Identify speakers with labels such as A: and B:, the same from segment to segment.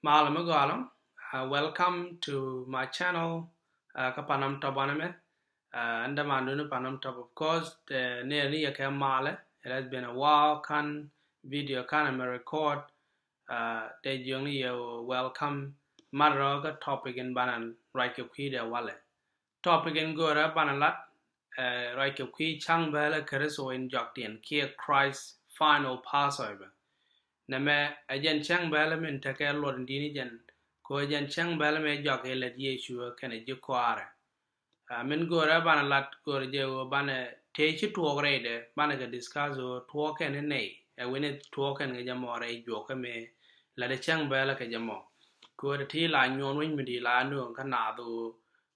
A: Malam welcome to my channel. Panɔm Kɔaŋ Tɔp and the man doing Panɔm Kɔaŋ of course. The nearly a male. It has been a while. Can video can record. They only welcome. Maroga topic in banan right of key the wallet. Topic in go up banalat. Right of key Cäŋ Bäälä Kritho in Jɔakdiɛn Kia Christ final Passover. Name ajen Cäŋ Bäälä min take Lord dini jen ko ajen Cäŋ Bäälä me jokä let Yecu kɛnɛ kɔaarɛ. Min gore bana gore je bana techi tuɔɔk rede bana ka discuss tuɔɔk ne nei wene tuɔɔk ne jamore jokä me la de Cäŋ Bäälä ka jamo ko de ti la nyuon win mi la nööŋ ka naath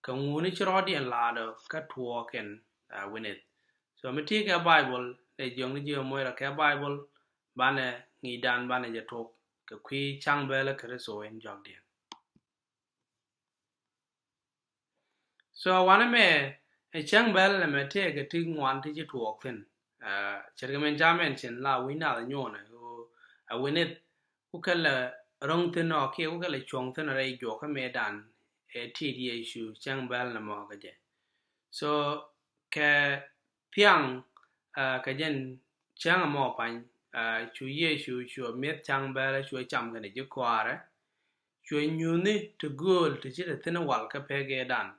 A: ka ŋuni jurayä la do ka tuɔɔk wene so mi ti ka Bible de jong je mo ra ka Bible bana ngi dan bana je tok ka kwi Cäŋ Bäälä Kritho in Jɔakdiɛn. So one me a Cäŋ Bäälä me take a thing one to tuɔɔk thin. Chergamen Jamen la wina the nyuɔ a win it who can wrong thin or key who can chong thin or a jokä me dan a TD issue Cäŋ Bäälä mortgage. So ka thiaŋ ka jen Cäŋ mo pan chu Yecu chu met Cäŋ Bäälä chu cham kan je kɔaarɛ chu nyuuth to goal to chit thin wal ka pege dan.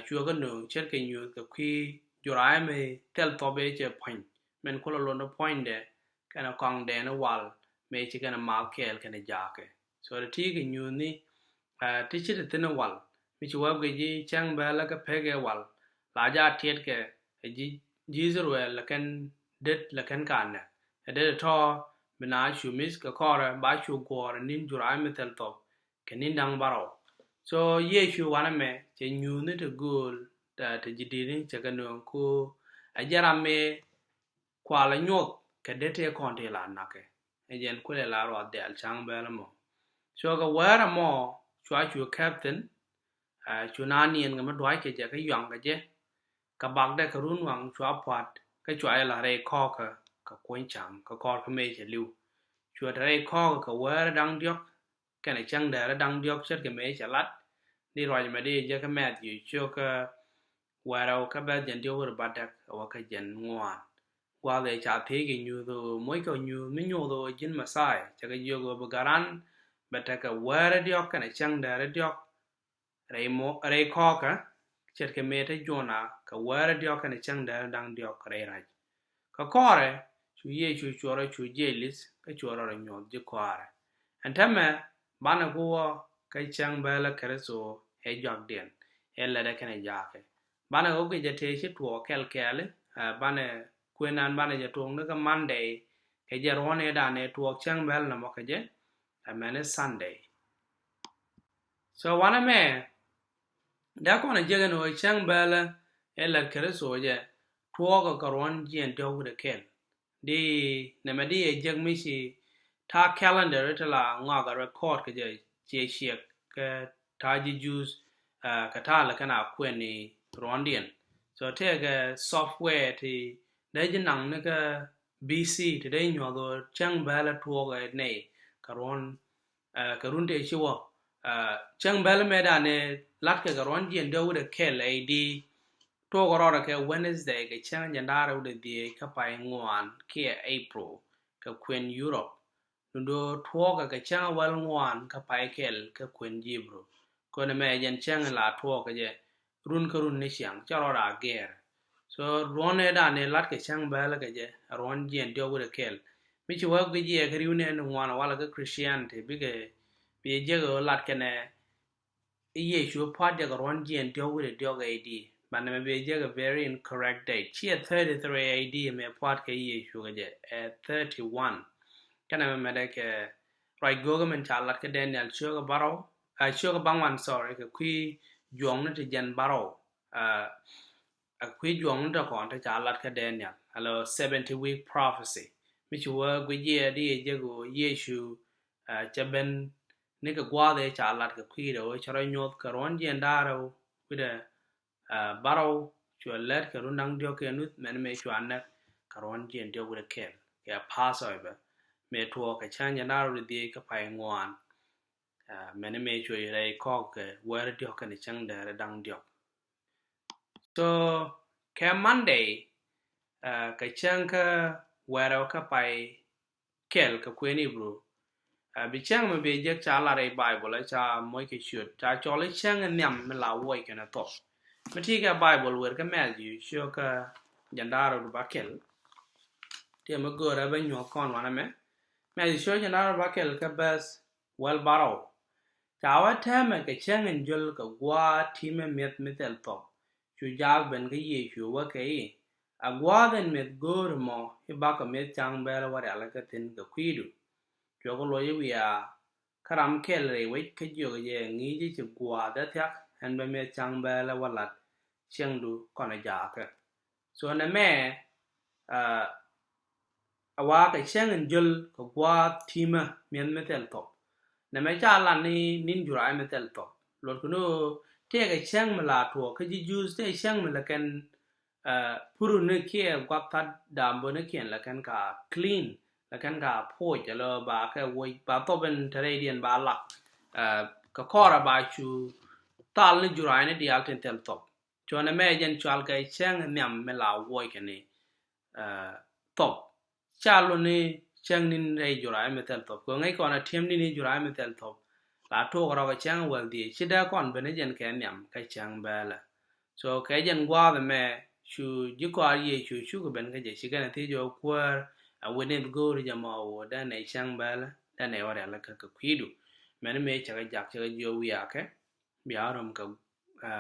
A: Chua ka nööŋ cher ka nyuuth ka kwi jurayä me tel tobe che point men kola londo point de kana kɔŋ dɛɛni wal me che kana mal kel kana jokä so the ti ka nyuuth ni ti chit thin wal mi chu wa ge Cäŋ Bäälä ka pege wal la ja tiet ke ji Israel la kan det la kan kana de to bina chu mis ka kɔrɛ ba chu gor nin jurayä me tel top kenin dang baro. So Yecu wana me che nyuuth to goal to jidini che ka nööŋ ko ajara me kwala nyuɔth ka dete konte la nake ejen kule la ro del Cäŋ Bäälä mo so ka wäär mo chu captain chu na niɛn ga dwai ke je ka yang ga je ka bakdɛ ka run wang chu pat ka chu la re ko ka kony cham ka kor ka me che liu chu re ko ka wäär dang diok kana Cäŋ Bäälä dang diok chet ka me che lat ni roi me de je ka Matthew chu ka wäär ka ba jen dio ro badak wa ka jen ŋuan wa le cha the ge nyuuth moi ka nyuuth mi nyuuth jin masai cha ka yogo bagaran bata ka wäär diok kana Cäŋ Bäälä diok re ko ka chet ka me te jona ka wäär diok kana Cäŋ Bäälä dang diok re raj ka kɔrɛ chu Yecu chu ro chu jelis ka chu ro nyuuth je kɔaarɛ antame bana ko ka Cäŋ Bäälä Kritho e Jɔakdiɛn e la de kana jokä bana go ge te chi tuɔ kel bana kwenan bana je tong ka Monday ke je rone da ne tuɔ Cäŋ Bäälä na mo ka je amene Sunday so wana me da ko na je no Cäŋ Bäälä e la Kritho je tuɔ ka ron jien do de kel di ne me di je mi si ta calendar ta la ŋuak record ka je jiɛc ka ta ji juice ka ta la kana kweni rondien so take a software ti de jinang ne ka BC ti de nyuɔ do Cäŋ Bäälä tuɔ ne ka ron te chiwo Cäŋ Bäälä me da ne lat ka ron jien do de kel di to ro ka Wednesday ka Cäŋ jandara de die ka pai ŋuan ki April ka kwen Europe do tuɔ ka Cäŋ wal ŋuan ka pai kel ka kwen Jibro ko ne me jen Cäŋ la tuɔ ka je run ka run ne siang charo ra ger so rone da ne lat ka Cäŋ Bäälä ka je ron jien do de kel mi chu wa ge je ka riune ne ŋuan wala ka Christianity bi je go lat ka ne Yecu pat de ron jien do de di but ne be je a very incorrect date chi 33 AD me pat ka Yecu ka je 31 kana me de ke right government cha lat ka Daniel chu ka baro chu ka bangwan sorry ka kwi juɔŋ ne te jen baro a kwi juɔŋ ne ko ta cha lat ka Daniel hello 70 week prophecy mi chu wa gwe je di je go Yecu cha ben ne ka gwa de cha lat ka kwi do cha ro nyuoth ka ron jen daro with a baro chu let ka run dang dio ke nuth men me chu an ka ron jen dio with a kel ya Passover me tuɔ ka Cäŋ jandara de ka pai ŋuan mene me chwe rai kok wäär diok kan chang dääri dang diok. So ke Monday ka chang ka wäär ka pai kel ka kweni bro. Bi chang me be je cha la rai Bible cha moi ke shoot cha chole chang nyam me la woi kana top. Mati ka Bible wer ka Matthew sho ka jandaro ba kel. Tie me go ra ba nyuɔ kon wana me. Matthew sho jandaro ba kel ka bas well baro. Chawa teme ka chang njol ka gwa time met metel top. Chu jag ben ka Yecu wa ka yi. Agwa den met gor mo I ba ka met Cäŋ Bäälä wa ala ka tin ka kwidu. Choko lo ye we karam kel re we ka jo ye ngi ji chu gwa da thyak en ba met Cäŋ Bäälä wa lat cheng du kona jaka. So na me awa ka chang njol ka gwa time met metel top. Na me cha la ni nin jurayä metel top. Lord kuno te ka chang me la to ka ji juice te chang me la kan puru ne kia gwa ta dambo ne kien la kan ka clean la kan ka po ja lo ba ka wo ba to ben tradian ba la ka kora ba chu tal ni jurayä ne di alten tel top. Cho na me jen chal ka chang nyam me la wo ka ni top. Chalo ni chang nin re jurayä metel top. Ko ngai ko na them ni jurayä metel top. La to ra ka chang wel di chida kon ben jen ka nyam ka Cäŋ Bäälä. So ka jen gwa the me chu ji ko Yecu chu ko ben ka je chi kana ti jo kwar a wene go ri jama wo da ne Cäŋ Bäälä da ne wa ala ka kwidu. Men me cha ga jak cha jo wi ake bi arom ka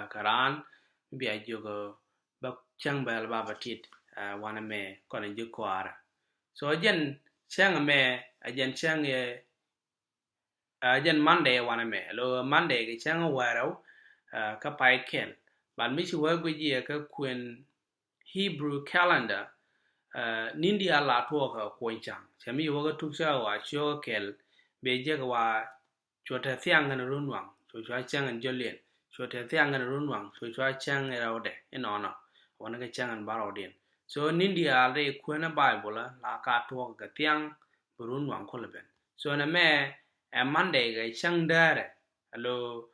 A: karan bi a jo go ba Cäŋ Bäälä ba batit wana me ko ne ji kɔaarɛ. So jen chang me ajen chang ye ajen Monday wana me lo Monday ke chang waro ka pai kel ban mi chi wa gwe ji ka kwen Hebrew calendar nindi ala to ka kwen chang chami wa ka tuk cha wa cho kel be je ka wa cho ta thiaŋ na runwang cho cha chang an jolien cho ta thiaŋ na runwang cho cha chang era ode enono wana ka chang an baro den. So nindi ale kwena Bible la ka to ka thiaŋ burun wang kolben. So na me Monday ga chang dääri alo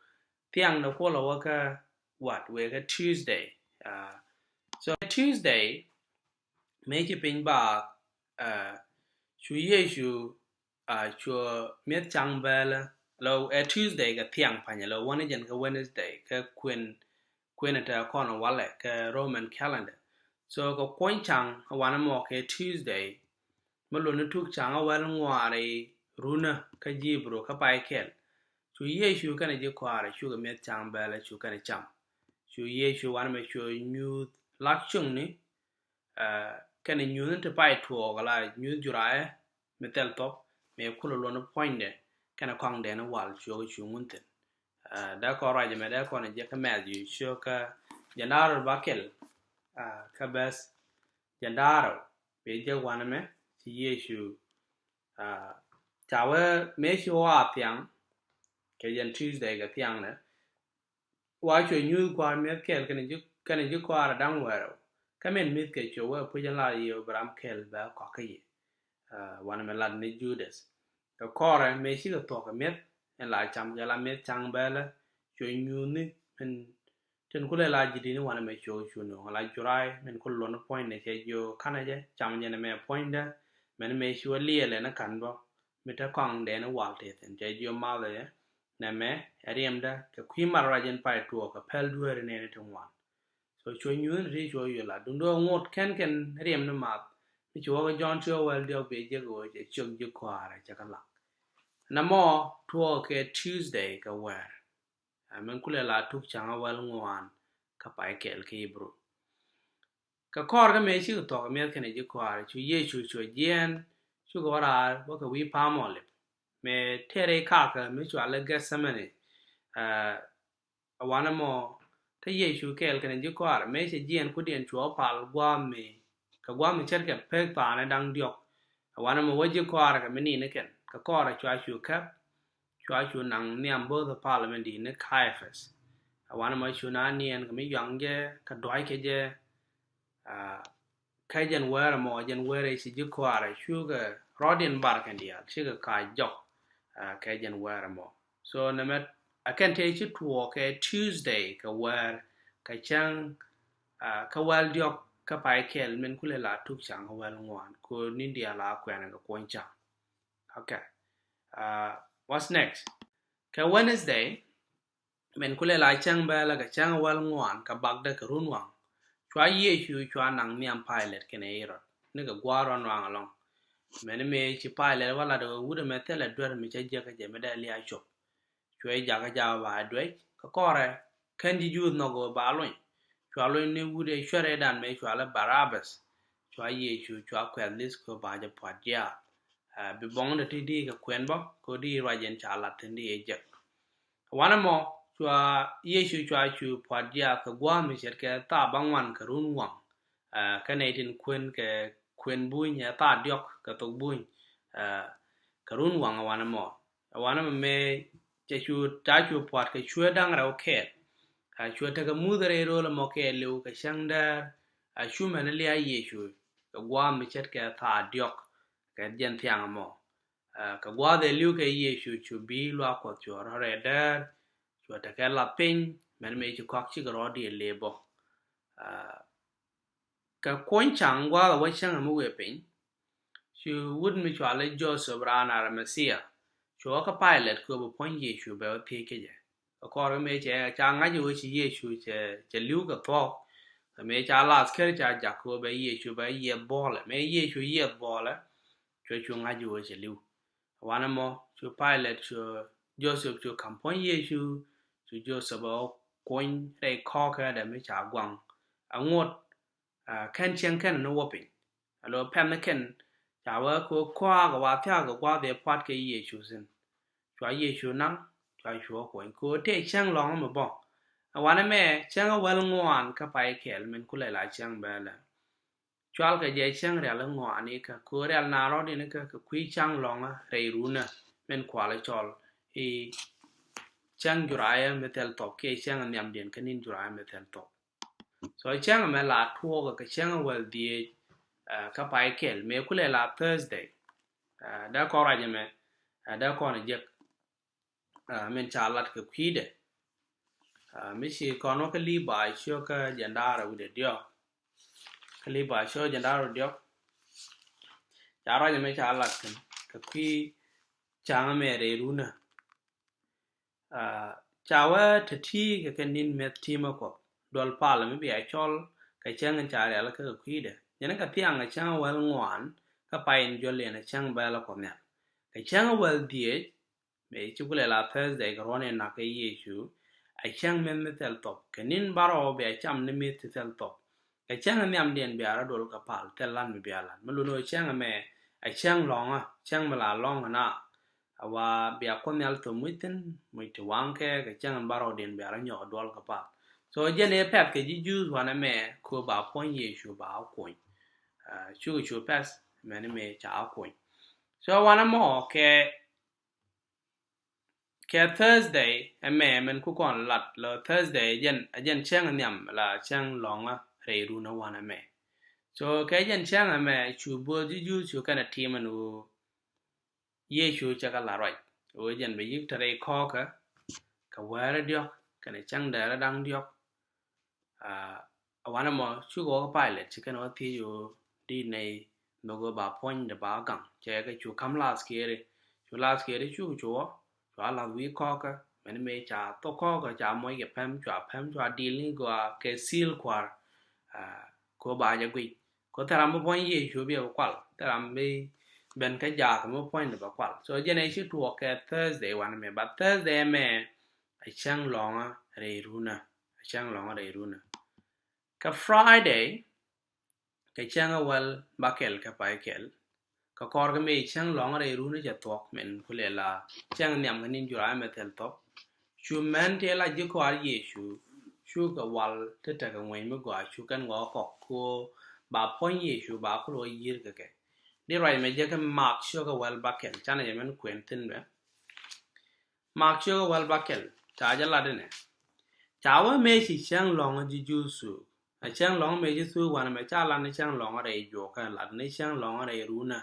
A: thiaŋ na kola wa ka what we ka Tuesday. So Tuesday me ki pin ba chu Yecu chu met Cäŋ Bäälä lo Tuesday ga thiaŋ panya lo wana jen ka Wednesday ka kwen ta kono wale ka Roman calendar. So ko kwen chang wana mo ke Tuesday malo na tuk chang awal ŋwaari runa ka jibro ka pai kel chu Yecu kana je kɔaarɛ chu ka met Cäŋ Bäälä chu kana cham chu Yecu wana me chu nyuuth lak chung ni kana nyuuth te pai tuɔɔk la nyuuth jurayä metel top me kulo lo na poinde kana kɔaŋ dɛ na wal chu ka chu ŋunten da ko raja me da ko na je ka Matthew chu ka jandaro bakel ka bas jandaro be je wana me chi Yecu chawe me chu wa thiaŋ ke jen Tuesday ga thiaŋ na wa chu nyuuth kwa me kel kana ji kɔaarɛ dang wero kamen mit ke chu wa pu jan la yo bram kel ba ko ka yi wana me lad ne Judas ka kɔrɛ me chi ka to ka met en la cham ja la met Cäŋ Bäälä chu nyuuth ni en ten kule la jidi ni wana me chu no la jurai men kullo no point ne che jo kana je cham je ne me point da men me chu liele na kan bo mita kɔaŋ dɛ na wal te ten che jo ma le na me ariemda ka kwi marajen pai tuɔ ka pel duere ne te ŋuan. So chu nyuuth ri chu yo la dundo ngot ken riem na mat mi chu ga John chu wel dio be je go je chuk je kɔaarɛ cha ka la na mo tuɔ ke Tuesday ka wäär men kule la tuk chang awal ŋuan ka pai kel ke Hebrew ka kɔr ka me chi ka to ka me kene je kɔaarɛ chu Yecu chu jiɛn chu ga ra wa ka wi pamole me tere kaka me chu ala Gethsemane wana mo ta Yecu kel kene je kɔaarɛ me che jiɛn ku dien chu pal gwa me cher ke pek pa na dang diok wana mo waje kɔaarɛ ka me ni ne ken ka kɔrɛ chu kap chu nang niam bo the parliament di ne Caiaphas wana mo chu na niɛn ka me yang je ka doi ke je ka jen wäär mo jen wäär chi je kɔaarɛ chu ga rodin bar kan dia chi ga ka jok ka jen wäär mo so namet akan te chi tuɔɔk Tuesday ka wäär ka cäŋ ka wɛl diɔk ka pai kel men kule la tuk cäŋ ka wɛl ŋuan ko nindia la kwɛn ka kony cäŋ. Okay. What's next? Ka Wednesday men kule la Cäŋ Bäälä ka cäŋ wɛl ŋuan ka bakdɛ ka run wang. Chwa Yecu chwa nang niam pilot kene erot. Ni ka gwa ron wang along. Men me chi pilot wala da wude me tele dwer me cha jeka je me da li a chop. Chwa jaka ja ba dwej ka kɔrɛ kandi youth no go ba loin. Chwa loin ne wude chwere dan me chwa la Barabbas. Chwa Yecu chwa kwel lis ko ba ja pwadja. Bi bong da ti di ka kwen bo ko di rajen cha la tendi e jek. Wana mo chwa Yecu chwa chu pwadja ka gwa me chet ka ta bangwan ka run wang. Ka ne tin kwen ka kwen buin ya ta diok ka tok buin ka run wang wana mo. Wana me chu ta chu pwat ka chue dang ra oket. Chue ta ka mudre ro la mo ke leu ka shang da chu me ne lia Yecu ka gwa me chet ka ta diok ka jen thiaŋ mo. Ka gwa de liu ka Yecu chu bi lwa kwa chu re der chu ta ka la pin men me chu kok chi ro di le bo. Ka kony cäŋ gwa la wa cäŋ mo we pin chu wud mi chwa le Joseph rana ra Mesia chu ka pilot ko bo pon Yecu be te ke je. Ka kor me che cha nga ju chi Yecu che liu ka thok ka me cha la sker cha ja ko be Yecu be ye bol me Yecu ye bol chu nga ju che liu. Wana mo chu pilot chu Joseph chu kampon Yecu chu Joseph o kony re ko ka da me cha gwang angot kan chen kan no wopin alo pem na ken cha wa ko kwa ga wa thya ga kwa de pat ke Yecu sin chwa Yecu nan chwa chu ko ko te chang long mo bo. Wana me chang wel ŋuan ka pai kel men kule la Cäŋ Bäälä chwal ka je chang re la ŋuan ni ka ko re na ro ni ka kwi chang long re runa men kwa la chol e chang jurayä metel top ke chang nyam den kanin jurayä metel top. So chang me la tuɔɔk ka chang wel die ka pai kel me kule la Thursday da ko ra je me da ko ne je men cha lat ka kwide me shi kono ka li ba sho ka jandara wude dio ka li ba sho jandara dio cha ra je me cha lat ka kwi chang me re runa cha wa ti ka kanin me ti ma ko dol pala me bi a chol ka chang cha re la ka kwide yana ka thiaŋ ka chang wel ŋuan ka pain jole na Cäŋ Bäälä ko ne ka chang wel die me chu kule la Thursday ka rone na ka Yecu a chang men metel top kanin baro be a cham ne me tel top ka chang nyam den bi ara dol ka pal telan mi bi ala melu no chang me a chang long chang mala long na awa bi a kon yal to muiten muite wanke ka chang baro den bi ara nyo dol ka pal so jene pet ke ji jus wana me ko ba pon Yecu ba kony chu pes men me cha kony so wana mo ke Thursday men ku kon lat lo Thursday jen chang nyam la chang long re ru na wana me so ke jen chang me chu bo ji ju chu kana team nu Yecu cha ka la right o jen be yik tare ko ka wäär dio kana chang da dang dio wana mo chu go pilot chi kana ti yo di nei no go ba point de ba gang che ka chu kam la skere chu la wi ko ka men me cha to ko ka cha mo ye pem chwa dealing go ke seal kwar ko ba ja gui ko taram bo Yecu bi ko kwal taram be ben ka ja ka mo point de ba kwal so je nei chu tuɔɔk ke Thursday wan me ba Thursday me a chang long re runa ka Friday ka chang wel bakel ka pai kel ka kor ga me chang long re runa ja tuɔɔk men kule la chang nyam nin jurayä metel top chu men te la ji ko Yecu chu ka wal te ta ka ngwen me go chu kan go ko ba pon Yecu ba ko yir ka ke di right me je ka mark chu ka wel bakel chana je men kwentin be mark chu ka wel bakel cha ja la de ne cha wa me chi chang long ji ju su a chang long me ji su wana me cha la ne chang long re jokä la ne chang long re runa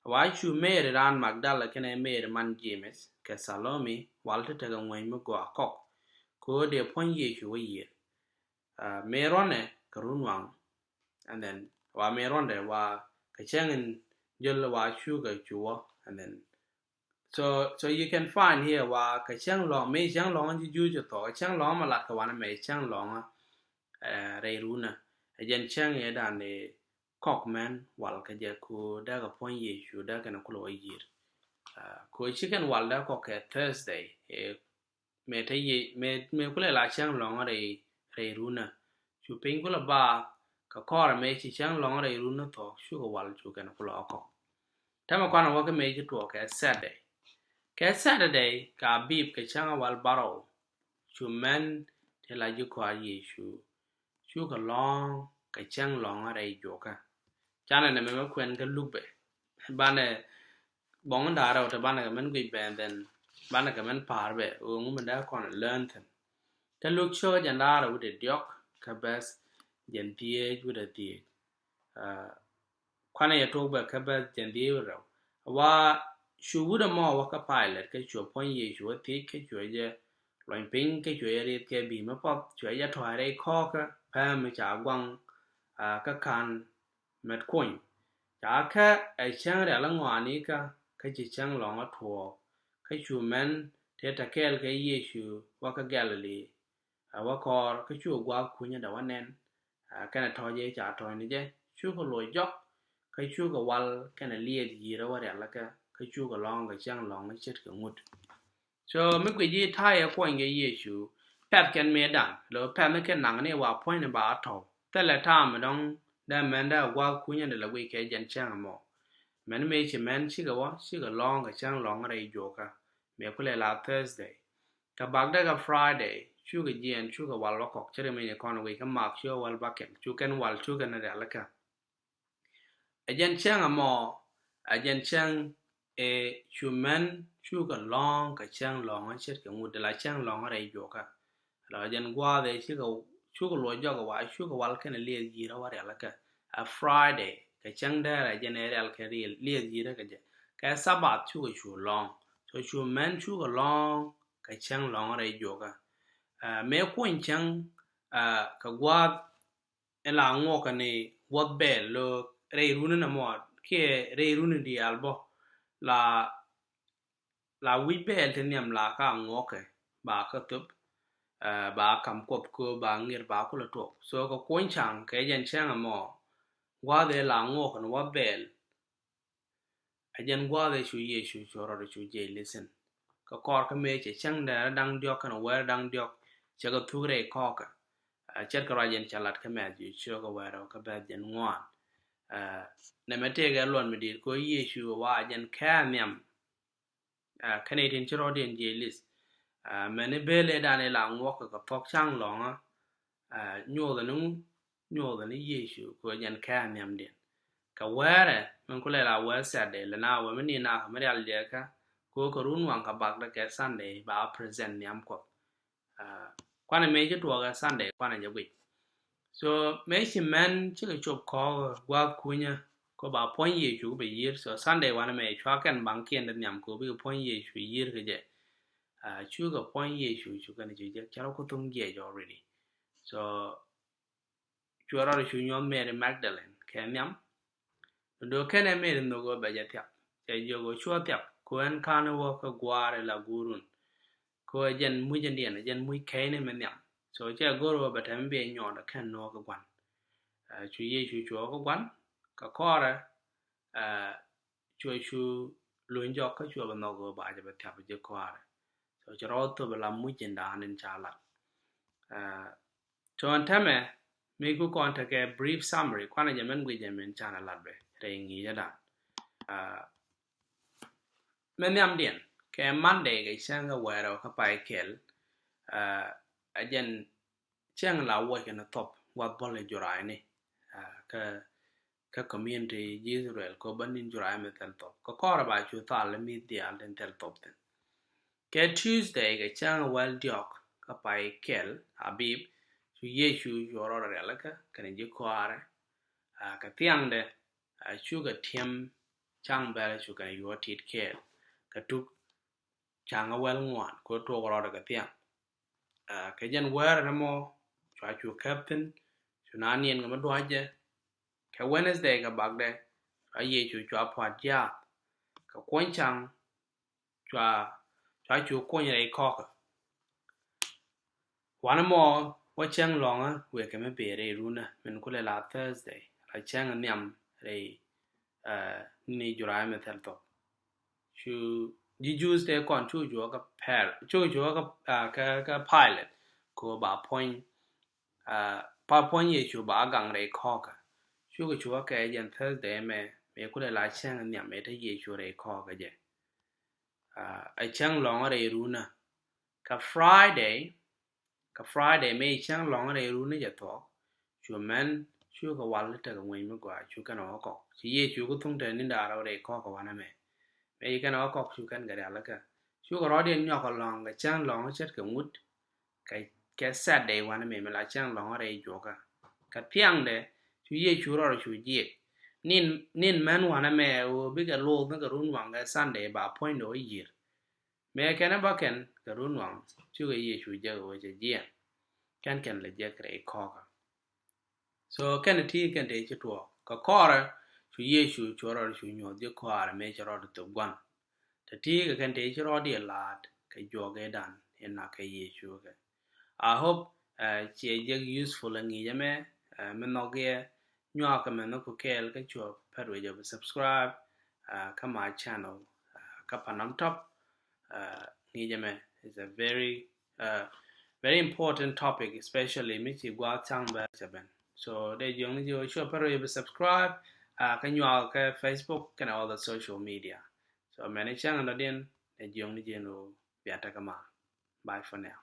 A: wa chu Mary ran Magdala kene Mary man James ke Salome walte te ŋuan me go akok ko de pon Yecu we yir Merone karunwang and then wa Meronde wa kachengen jol wa chu ga chuo and then so you can find here wa kacheng long me chang long ji ju to chang long ma lat ka wan me chang long re runa ajen chang ye dan de cockman wal ka je ku da ga pon Yecu da kana kulo yir ko chicken wal da ko ke Thursday me te ye me kule la chang long re runa chu pin kula ba ka kɔrɛ me chi chang long re runa to chu ko wal chu kana kulo ko tama kwana wa ka me ji to ke Saturday ka bib ka chang wal baro chu men te la ji ko Yecu chu ka long ka chang long re jokä chana ne me kwen ka lube bane bong da ra to bane ka men gui ben den bane ka men par be o ngu men da kon learn them ta look cho jan da ra with diok ka bes jan tie with a tie kwana ya to ba ka bes jan tie ra wa shu wuda mo wa ka pilot ka chu pon Yecu wa tie ka chu je loin ping ka chu re ke bi ma pop chu ya to re kho ka pa me cha gwang ka kan met kony cha ka ai chang ra la ŋuan ka chi chang long a tuɔɔk ka chu men te ta kel ka Yecu wa ka Galilee wa kor ka chu gwa kunya da wanen kana to je cha to ni je chu ko lo jok ka chu ko wal kana lied yira wa la ka chu ko long ka chang long a chet ka ngut so me gwe ji ta ya ko nge Yecu pet ken me dan lo pet me ken nang ne wa point ba to te la ta me dong da men da gwa kunya da la we ke jan chang mo men me chi men chi ga long ka chang long re jokä me kule la Thursday ka bakdɛ ka Friday chu ga jiɛn chu ga wal kok chere me ne kon we ka mak chu wal baken chu ken wal chu ga na la ka ajen chang mo ajen chang chu men chu ga long ka chang long a chet ka ngut la chang long re jokä la ajen gwa de chu ga lo jo ga wa chu ga wal ken le ji ra wa la ka a Friday ka chang da ra general ka le ji ra ka je ka sabat chu ga chu long so chu men chu ga long ka chang long re jokä me kwen chang ka gwa la ngo ka ni wat bel lo re runa na mo ke re runa di albo la wi bel te niam la ka ngo ka ba ka tup ba kam kop ko ba ngir ba ko to so ko kwen chang ke jen chang mo gwa de la ngo ka wat bel ajen gwa de chu Yecu choro chu je listen ka kor ka me che chang da dang diok ka wäär dang diok che ka thure ko ka cher ka rajen chalat ka me ji chu ka wäär ka ba jen ŋuan ne me te ga lon me dir ko Yecu wa jen ka nyam kane tin chro den je list me ne bele da ne la ngo ka tok chang long nyuɔ da ne Yecu ko jen ka nyam den ka wäär men ko la wäär Saturday le na wa me ni na me al de ka ko runwang ka bakdɛ ke Sunday ba present nyam ko kwana me je to ga Sunday kwana je gwe so me chi men chi ka chop ko gwa kunya ko ba pon Yecu be yir so Sunday wana me chwa kan bang kien den nyam ko be pon Yecu yir ke je chu ga pon Yecu chu kan je charo ko tung je already so chu ra chu nyom Mary Magdalene ke nyam do kene me no go ba je tya je go chu tya ko en kan wo ka gware la gurun ko jen mu jen dien jen mu kene men nyam so che goro ba tam be nyo da kan no ka gwan chu Yecu chu ko gwan ka kɔrɛ chu luonjok ka chu ba no go ba je ba tya je kɔrɛ so chro to ba la mu jen da nen chala so antame me ku kon ta ke brief summary kwana je men gwe je men chana ladbe re ngi ya da men nyam dien ke Monday ke chang ga wäär ka pai kel ajen chang la wo ke na top wat bol jurayä ni ka community Israel ko banin jurayä me tel top ko kor ba chu ta le mi dia den tel top den ke Tuesday ke chang wal diok ka pai kel habib chu Yecu joro ra la ka kan je kɔaarɛ ka thiaŋ de chu ga tiem Cäŋ Bäälä chu kan yuɔ tit kel ka tuk Cäŋ wel ŋuan ko tuɔɔk rɔdɔ ka thiaŋ ka jen wäär nɔmɔ chua chu kapten chu na niɛn ka madwaje ka Wednesday ka bakdɛ chua Yecu chua pwat jiɛc ka kony Cäŋ chua chu kony rei kɔk wan mɔ wa Cäŋ lɔŋa we ka me be rei runa men kule la Thursday la Cäŋ niam rei ni jurayä me thel top chu di Jews de kon chu ka pilot ko ba point Yecu ba gang rei kɔk chu ka chu ka jen Thursday me kule la Cäŋ niam me te Yecu rei kɔk je a Cäŋ lɔŋa rei runa ka Friday me Cäŋ lɔŋa rei runa je thok chu men chu ka wal te ka ŋuan me gwa chu ka no kɔk chi Yecu ku thung te ni da rei kɔk wana me ka no kɔk chu kan ga la ka chu ka rodien nyɔ ka lɔŋ ka Cäŋ lɔŋa chet ka ŋut ka Saturday wana me la Cäŋ lɔŋa rei jokä ka thiaŋ de chu Yecu ro chu jiɛc nin men wana me o bi ka lo na ka run wang ka Sunday ba point do yir me kɛnɛ ba ken ka run wang chu ka Yecu je o je jiɛn kan le je rei kɔk so kan ti kan de chu tuɔɔk ka kɔrɛ chu Yecu chu ro chu nyuuth je kɔaarɛ me chu ro to ŋuan ta ti ka kan de chu ro de lad ka jokä dan na ka Yecu ka I hope che je useful ngi je me no ge ŋuak me no ko kel ka chu per we je subscribe ka my channel ka Panɔm Kɔaŋ ngi je me is a very important topic especially me chi gwa Cäŋ Bäälä ben so de jong ni jo chu per we subscribe ka ŋuak ka Facebook and all the social media so many channel den de jong ni je no biata kama bye for now.